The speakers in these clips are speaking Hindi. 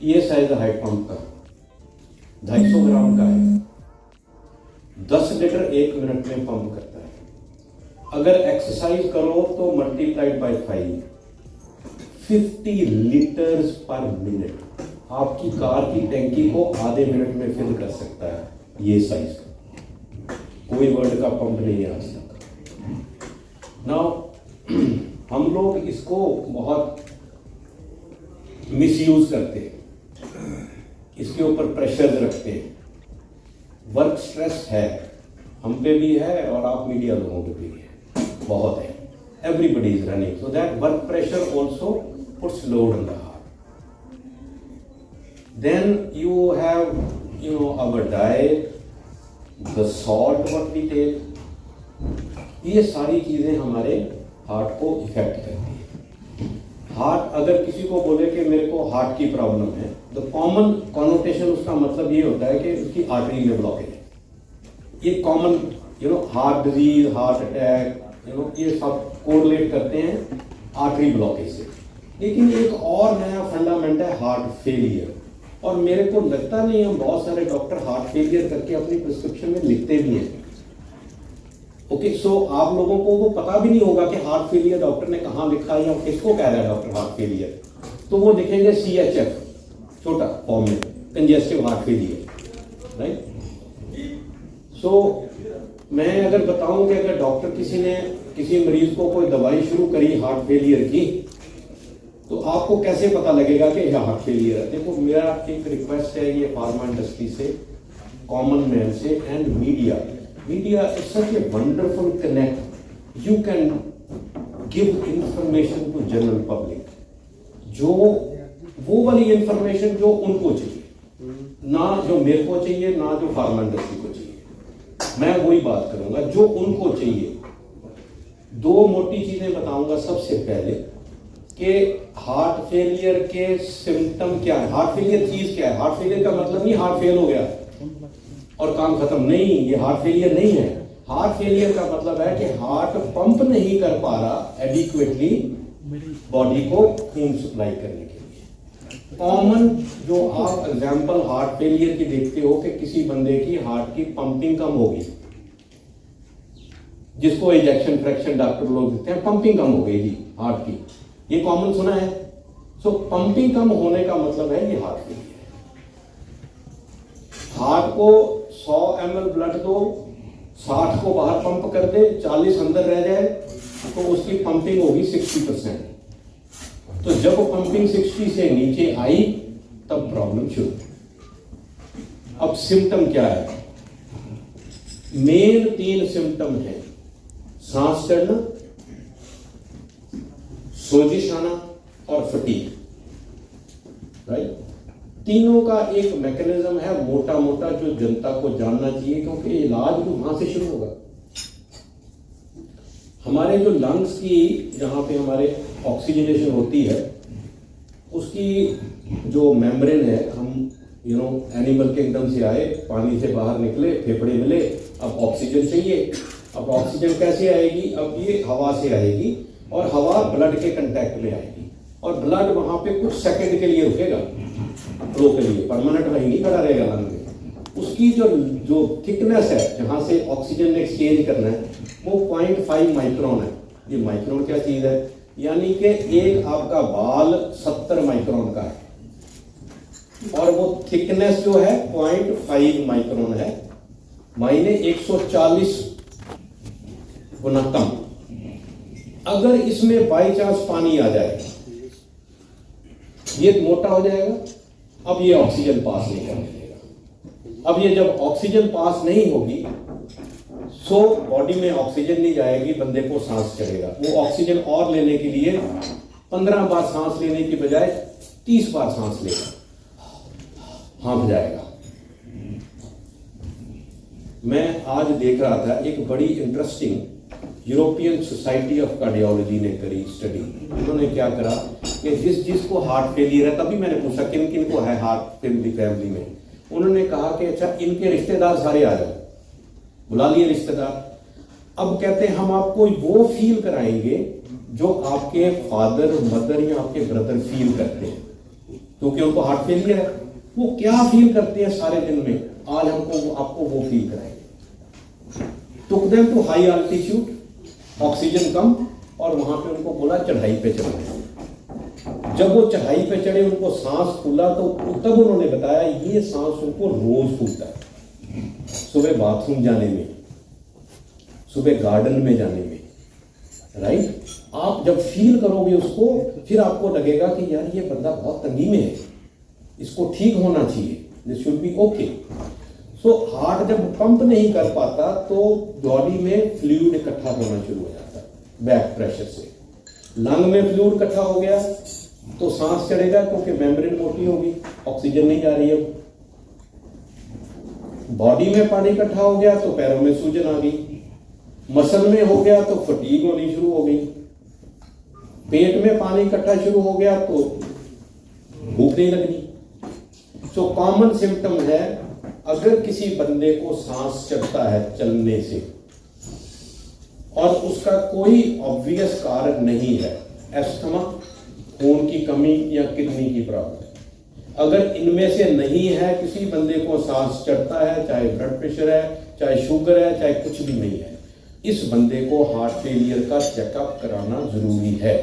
ये साइज है पंप का, 250 ग्राम का है, 10 लीटर 1 मिनट में पंप करता है। अगर एक्सरसाइज करो तो मल्टीप्लाइड बाय 50 लीटर्स पर मिनट आपकी कार की टैंकी को आधे मिनट में फिल कर सकता है। ये साइज कोई वर्ल्ड का पंप नहीं है आज तक। नाउ हम लोग इसको बहुत मिसयूज करते हैं, इसके ऊपर प्रेशर रखते हैं। वर्क स्ट्रेस है, हम पे भी है और आप मीडिया लोगों पे भी है, बहुत है। Everybody is running, so that work pressure also puts load on the heart. Then you have our diet, the salt what we take, ये सारी चीजें हमारे हार्ट को इफेक्ट करती है। हार्ट, अगर किसी को बोले कि मेरे को हार्ट की प्रॉब्लम है, तो कॉमन कॉनोटेशन उसका मतलब ये होता है कि उसकी आर्टरी में ब्लॉकेज है। ये common heart disease, heart attack, ये सब कोरिलेट करते हैं आर्टरी ब्लॉकेज से। लेकिन एक और नया फंडामेंट है हार्ट फेलियर, और मेरे को लगता नहीं, हम बहुत सारे डॉक्टर हार्ट फेलियर करके अपनी प्रिस्क्रिप्शन में लिखते भी हैं। ओके, सो आप लोगों को वो पता भी नहीं होगा कि हार्ट फेलियर डॉक्टर ने कहाँ लिखा है या किसको कह रहा है डॉक्टर हार्ट फेलियर। तो वो लिखेंगे CHF छोटा फॉर्म में, कंजेस्टिव हार्ट फेलियर, राइट। सो मैं अगर बताऊं कि अगर डॉक्टर किसी ने किसी मरीज को कोई दवाई शुरू करी हार्ट फेलियर की, तो आपको कैसे पता लगेगा कि यह हार्ट फेलियर है। देखो, मेरा एक रिक्वेस्ट है ये फार्मा इंडस्ट्री से, कॉमन मैन से and media is such a wonderful connect. You can give information to general public, जो वो वाली इंफॉर्मेशन जो उनको चाहिए, ना जो मेरे को चाहिए, ना जो फार्मा इंडस्ट्री को चाहिए। मैं वही बात करूंगा जो उनको चाहिए। दो मोटी चीजें बताऊंगा। सबसे पहले कि हार्ट फेलियर के सिम्टम क्या है। हार्ट फेलियर चीज क्या है? हार्ट फेलियर का मतलब नहीं हार्ट फेल हो गया और काम खत्म, नहीं, ये हार्ट फेलियर नहीं है। हार्ट फेलियर का मतलब है कि हार्ट पंप नहीं कर पा रहा एडिक्वेटली बॉडी को खून सप्लाई करने के लिए। कॉमन जो आप एग्जांपल हार्ट फेलियर की देखते हो कि किसी बंदे की हार्ट की पंपिंग कम होगी, जिसको इजेक्शन फ्रैक्शन डॉक्टर लोग देते हैं, पंपिंग कम हो गई जी हार्ट की, ये कॉमन सुना है। सो पंपिंग कम होने का मतलब है ये हार्ट फेलियर। हार्ट को 100 ml ब्लड दो, 60 को बाहर पंप कर दे, 40 अंदर रह जाए, तो उसकी पंपिंग होगी 60%। तो जब पंपिंग 60 से नीचे आई तब प्रॉब्लम शुरू। अब सिम्टम क्या है? मेन 3 सिम्टम है, सांस चढ़ना, सोजिश आना और फटीग, राइट। तीनों का एक मैकेनिज्म है मोटा मोटा जो जनता को जानना चाहिए, क्योंकि इलाज भी वहां से शुरू होगा। हमारे जो लंग्स की जहां पे हमारे ऑक्सीजनेशन होती है, उसकी जो मेम्ब्रेन है, हम एनिमल किंगडम से आए, पानी से बाहर निकले, फेफड़े मिले, अब ऑक्सीजन चाहिए। अब ऑक्सीजन कैसे आएगी? अब ये हवा से आएगी और हवा ब्लड के कांटेक्ट में आएगी और ब्लड वहां पे कुछ सेकंड के लिए रुकेगा, फ्लो के लिए, परमानेंट वही नहीं खड़ा रहेगा लंग में। उसकी जो थिकनेस है जहां से ऑक्सीजन ने एक्सचेंज करना है, वो 0.5 माइक्रोन है। ये माइक्रोन क्या चीज है? यानी कि एक आपका बाल 70 माइक्रोन का है और वो थिकनेस जो है 0.5 माइक्रोन है, माइने 140 गुना कम। अगर इसमें बाई चांस पानी आ जाए, ये मोटा हो जाएगा। अब ये ऑक्सीजन पास नहीं करने देगा। अब ये जब ऑक्सीजन पास नहीं होगी, सो बॉडी में ऑक्सीजन नहीं जाएगी, बंदे को सांस चढ़ेगा। वो ऑक्सीजन और लेने के लिए 15 बार सांस लेने की बजाय 30 बार सांस लेगा, हाँफ जाएगा। मैं आज देख रहा था एक बड़ी interesting European society of cardiology ने करी स्टडी। उन्होंने क्या करा कि जिसको हार्ट फेलियर है, तभी मैंने पूछा किन किन को है हार्ट फेलियर फैमिली में। उन्होंने कहा कि अच्छा इनके रिश्तेदार सारे आ जाओ, बुला लिए रिश्तेदार। अब कहते हैं हम आपको वो फील कराएंगे जो आपके फादर मदर या आपके ब्रदर फील करते हैं। क्योंकि उनको हार्ट फेलियर है। वो क्या फील करते हैं सारे दिन में, आज हमको आपको वो फील कराएंगे। Took them to high altitude, oxygen कम, और वहां पे उनको बोला चढ़ाई पे चढ़ो। जब वो चढ़ाई पे चढ़े उनको सांस फूला, तो तब उन्होंने बताया ये सांस उनको रोज फूलता है, सुबह बाथरूम जाने में, सुबह गार्डन में जाने में, राइट। आप जब फील करोगे उसको, फिर आपको लगेगा कि यार ये बंदा बहुत तंगी में है, इसको ठीक होना चाहिए, this should be okay. So heart जब पंप नहीं कर पाता तो बॉडी में फ्लूइड इकट्ठा होना शुरू हो जाता है बैक प्रेशर से। लंग में फ्लूइड इकट्ठा हो गया तो सांस चढ़ेगा, क्योंकि मेम्ब्रेन मोटी होगी, ऑक्सीजन नहीं जा रही है। बॉडी में पानी इकट्ठा हो गया तो पैरों में सूजन आ गई, मसल में हो गया तो फटीग होनी शुरू हो गई, पेट में पानी इकट्ठा शुरू हो गया तो भूख नहीं लगनी। सो कॉमन सिम्टम है, अगर किसी बंदे को सांस चढ़ता है चलने से और उसका कोई ऑब्वियस कारण नहीं है, एस्थमा, खून की कमी या किडनी की प्रॉब्लम, अगर इनमें से नहीं है, किसी बंदे को सांस चढ़ता है, चाहे ब्लड प्रेशर है, चाहे शुगर है, चाहे कुछ भी नहीं है, इस बंदे को हार्ट फेलियर का चेकअप कराना जरूरी है।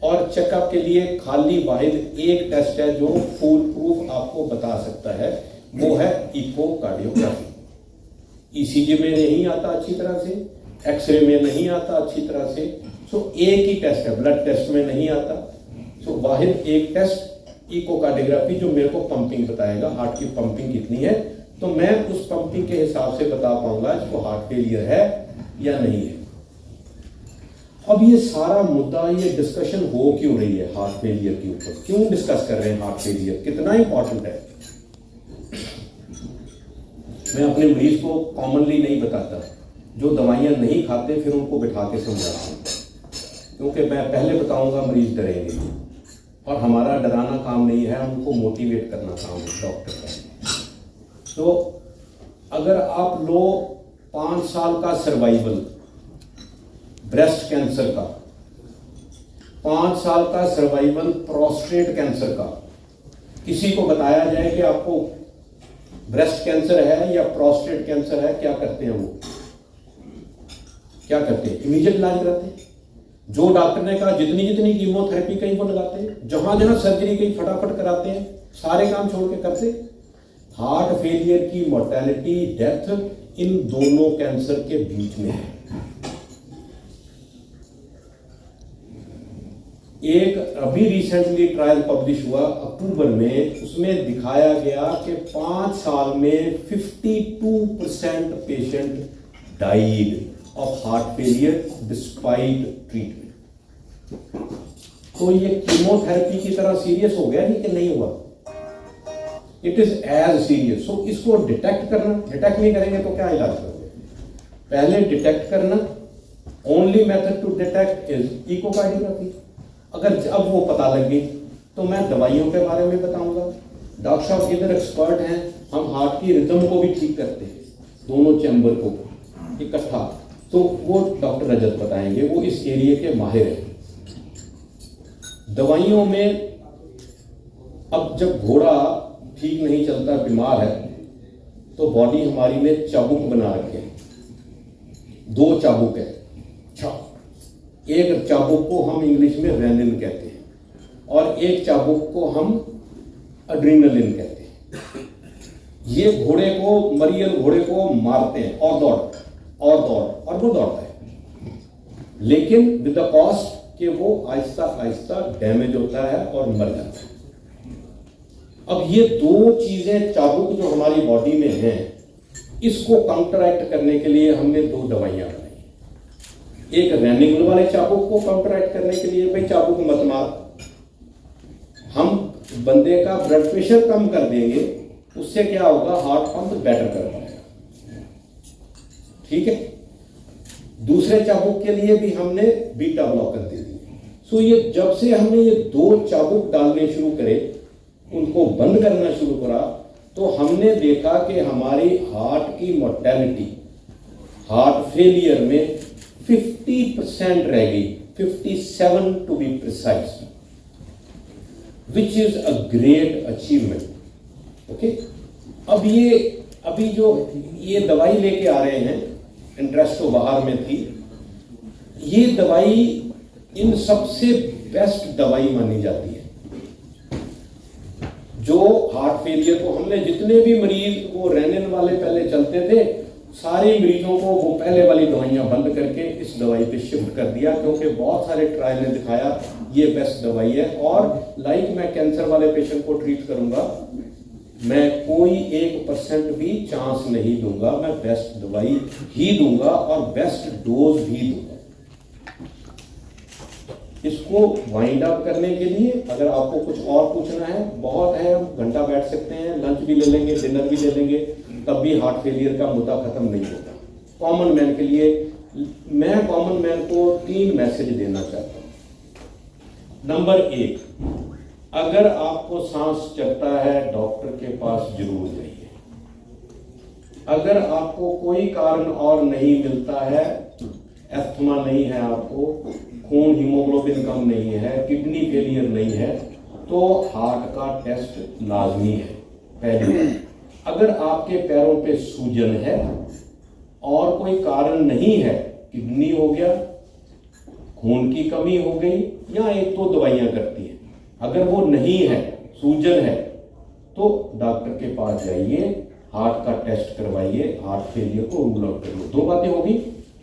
और चेकअप के लिए खाली वाहिद एक टेस्ट है जो फुल प्रूफ आपको बता सकता है, वो है इकोकार्डियोग्राफी। ईसीजी में नहीं आता अच्छी तरह से, एक्सरे में नहीं आता अच्छी तरह से, सो एक ही टेस्ट है, ब्लड टेस्ट में नहीं आता। सो वाहिद एक टेस्ट इकोकार्डियोग्राफी जो मेरे को पंपिंग बताएगा, हार्ट की पंपिंग कितनी है, तो मैं उस पंपिंग के हिसाब से बता पाऊंगा इसको हार्ट फेलियर है या नहीं है। अब ये सारा मुद्दा, ये डिस्कशन हो क्यों रही है हार्ट फेलियर के ऊपर, क्यों डिस्कस कर रहे हैं हार्ट फेलियर, कितना इंपॉर्टेंट है। मैं अपने मरीज को कॉमनली नहीं बताता, जो दवाइयां नहीं खाते फिर उनको बिठा के समझाता हूं, क्योंकि मैं पहले बताऊंगा मरीज डरेंगे, और हमारा डराना काम नहीं है, हमको मोटिवेट करना काम है डॉक्टर का। तो अगर आप लो 5 साल का सर्वाइवल ब्रेस्ट कैंसर का, 5 साल का सर्वाइवल प्रोस्टेट कैंसर का, किसी को बताया जाए कि आपको ब्रेस्ट कैंसर है या प्रोस्टेट कैंसर है, क्या करते हैं वो, क्या करते हैं, इमीडिएट इलाज कराते हैं। जो डॉक्टर ने कहा जितनी जितनी कीमोथेरेपी कहीं वो लगाते हैं, जहां जहां सर्जरी कहीं फटाफट कराते हैं, सारे काम छोड़ के करते। हार्ट फेलियर की मोर्टेलिटी, डेथ इन दोनों कैंसर के बीच में है। एक अभी रिसेंटली ट्रायल पब्लिश हुआ अक्टूबर में, उसमें दिखाया गया कि 5 साल में 52% patient died of heart failure despite treatment. तो ये कीमोथेरेपी की तरह सीरियस हो गया कि नहीं हुआ, इट इज एज सीरियस। सो इसको डिटेक्ट करना, डिटेक्ट नहीं करेंगे तो क्या इलाज करोगे, पहले डिटेक्ट करना। Only method to detect is echocardiography. अगर अब वो पता लग गई तो मैं दवाइयों के बारे में बताऊंगा। डॉक्टर साहब इधर एक्सपर्ट हैं, हम हार्ट की रिदम को भी ठीक करते हैं, दोनों चैम्बर को इकट्ठा, तो वो डॉक्टर रजत बताएंगे, वो इस एरिया के माहिर हैं। दवाइयों में अब जब घोड़ा ठीक नहीं चलता, बीमार है, तो बॉडी हमारी ने चाबुक बना रखे हैं, 2 चाबुक है। एक चाबुक को हम इंग्लिश में रेनिन कहते हैं और एक चाबुक को हम एड्रेनालिन कहते हैं। ये घोड़े को, मरियल घोड़े को मारते हैं और वो दौड़ता है, लेकिन विद द कॉस्ट कि वो आहिस्ता आहिस्ता डैमेज होता है और मर जाता है। अब ये 2 चीजें चाबुक जो हमारी बॉडी में हैं, इसको काउंटरएक्ट करने के लिए हमने 2 दवाइयां बनाई। एक रेनिगुल वाले चाबुक को काउंटरएक्ट करने के लिए, भाई चाबुक मत मार, हम बंदे का ब्लड प्रेशर कम कर देंगे, उससे क्या होगा, हार्ट पंप बेटर कर पाएगा, ठीक है। दूसरे चाबुक के लिए भी हमने बीटा ब्लॉकर दे दिए। सो ये जब से हमने ये 2 चाबुक डालने शुरू करे, उनको बंद करना शुरू करा, तो हमने देखा कि हमारी हार्ट की मोर्टेलिटी हार्ट फेलियर में 50% रह गई, 57 to be precise. Which is a great achievement. Okay, अब ये अभी जो ये दवाई लेके आ रहे हैं, इंटरेस्ट तो बाहर में थी, ये दवाई इन सबसे बेस्ट दवाई मानी जाती है। जो हार्ट फेलियर को हमने जितने भी मरीज वो रेनिन वाले पहले चलते थे, सारे मरीजों को वो पहले वाली दवाइयां बंद करके इस दवाई पे शिफ्ट कर दिया, क्योंकि बहुत सारे ट्रायल ने दिखाया ये बेस्ट दवाई है। और लाइक मैं कैंसर वाले पेशेंट को ट्रीट करूंगा, मैं कोई 1% भी चांस नहीं दूंगा, मैं बेस्ट दवाई ही दूंगा और बेस्ट डोज भी दूंगा। इसको वाइंड अप करने के लिए अगर आपको कुछ और पूछना है, बहुत है, हम घंटा बैठ सकते हैं, लंच भी ले लेंगे, डिनर भी ले लेंगे, तब भी हार्ट फेलियर का मुद्दा खत्म नहीं होता। कॉमन मैन के लिए मैं कॉमन मैन को 3 मैसेज देना चाहता हूं। नंबर 1, अगर आपको सांस चढ़ता है डॉक्टर के पास जरूर जाइए। अगर आपको कोई कारण और नहीं मिलता है, एस्थमा नहीं है आपको, खून हीमोग्लोबिन कम नहीं है, किडनी फेलियर नहीं है, तो हार्ट का टेस्ट लाजमी है। पहली, अगर आपके पैरों पे सूजन है और कोई कारण नहीं है, किडनी हो गया, खून की कमी हो गई, या 1-2 दवाइयां करती है, अगर वो नहीं है, सूजन है, तो डॉक्टर के पास जाइए, हार्ट का टेस्ट करवाइए, हार्ट फेलियर को रूल आउट कर लो। 2 बातें होगी,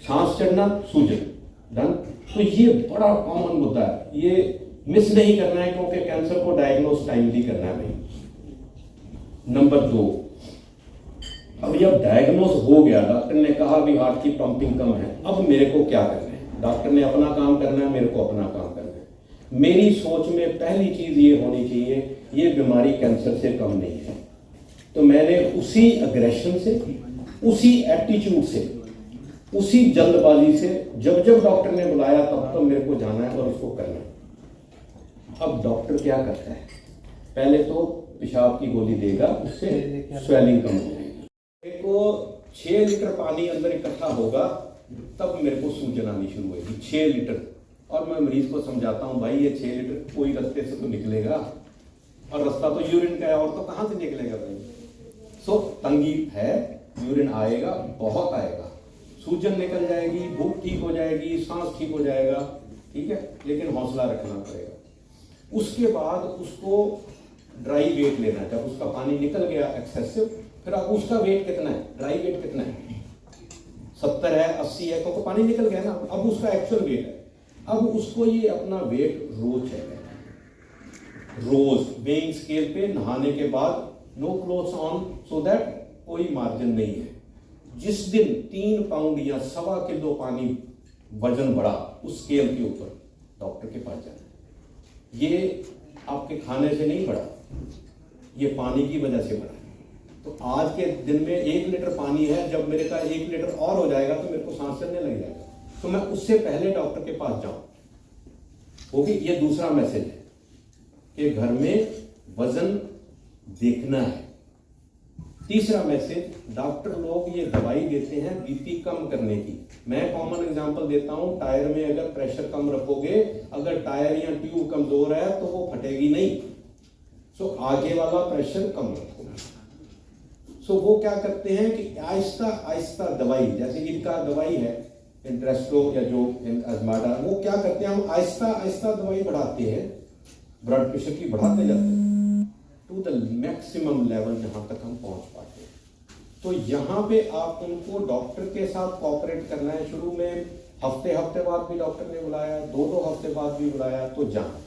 सांस चढ़ना, सूजन, डन। तो ये बड़ा कॉमन मुद्दा है, ये मिस नहीं करना है, क्योंकि कैंसर को डायग्नोस टाइमली करना है भाई। नंबर 2, अब जब डायग्नोस हो गया, डॉक्टर ने कहा भी हार्ट की पंपिंग कम है, अब मेरे को क्या करना है? डॉक्टर ने अपना काम करना है, मेरे को अपना काम करना है। मेरी सोच में पहली चीज ये होनी चाहिए, ये बीमारी कैंसर से कम नहीं है, तो मैंने उसी अग्रेशन से, उसी एटीट्यूड से, उसी जल्दबाजी से जब जब डॉक्टर ने बुलाया तब मेरे को जाना है और उसको करना है। अब डॉक्टर क्या करता है? पहले तो पेशाब की गोली देगा, उससे स्वेलिंग कम हो जाएगी। मेरे को 6 लीटर पानी अंदर इकट्ठा होगा, तब मेरे को सूजन आनी शुरू होगी। 6 लीटर। और मैं मरीज को समझाता हूँ, भाई ये 6 लीटर कोई रास्ते से तो निकलेगा, और रास्ता तो यूरिन का है, और तो कहाँ से निकलेगा भाई? सो तंगी है, यूरिन आएगा, बहुत आएगा, सूजन निकल जाएगी, भूख ठीक हो जाएगी, सांस ठीक हो जाएगा, ठीक है, लेकिन हौसला रखना पड़ेगा। उसके बाद उसको ड्राई वेट लेना है। जब उसका पानी निकल गया एक्सेसिव, फिर अब उसका वेट कितना है, ड्राई वेट कितना है, 70 है, 80 है, तो पानी निकल गया ना, अब उसका एक्चुअल वेट है। अब उसको ये अपना वेट रोज चेक करना, रोज वेइंग स्केल पे, नहाने के बाद, no clothes on, so that कोई मार्जिन नहीं है। जिस दिन 3 पाउंड या 1.25 किलो पानी वजन बढ़ा उस स्केल के ऊपर, डॉक्टर के पास जाना है। ये आपके खाने से नहीं बढ़ा, ये पानी की वजह से बढ़ा। तो आज के दिन में 1 लीटर पानी है, जब मेरे का 1 लीटर और हो जाएगा तो मेरे को सांस चलने लग जाएगा, तो मैं उससे पहले डॉक्टर के पास जाऊं। होगी, ये दूसरा मैसेज है कि घर में वजन देखना है। तीसरा मैसेज, डॉक्टर लोग ये दवाई देते हैं बीपी कम करने की। मैं कॉमन एग्जांपल देता हूं, टायर में अगर प्रेशर कम रखोगे, अगर टायर या ट्यूब कमजोर है तो वो फटेगी नहीं, सो आगे वाला प्रेशर कम रखो। सो वो क्या करते हैं कि आहिस्ता आहिस्ता दवाई, जैसे इनका दवाई है इंट्रेस्टो या जो अजमाडा, वो क्या करते हैं, हम आहिस्ता आहिस्ता दवाई बढ़ाते हैं, ब्लड प्रेशर की बढ़ाते जाते हैं टू द मैक्सिमम लेवल जहां तक हम पहुंच पाते हैं। तो यहाँ पे आप उनको डॉक्टर के साथ कोऑपरेट करना है। शुरू में हफ्ते बाद भी डॉक्टर ने बुलाया, 2 हफ्ते बाद भी बुलाया, तो जहाँ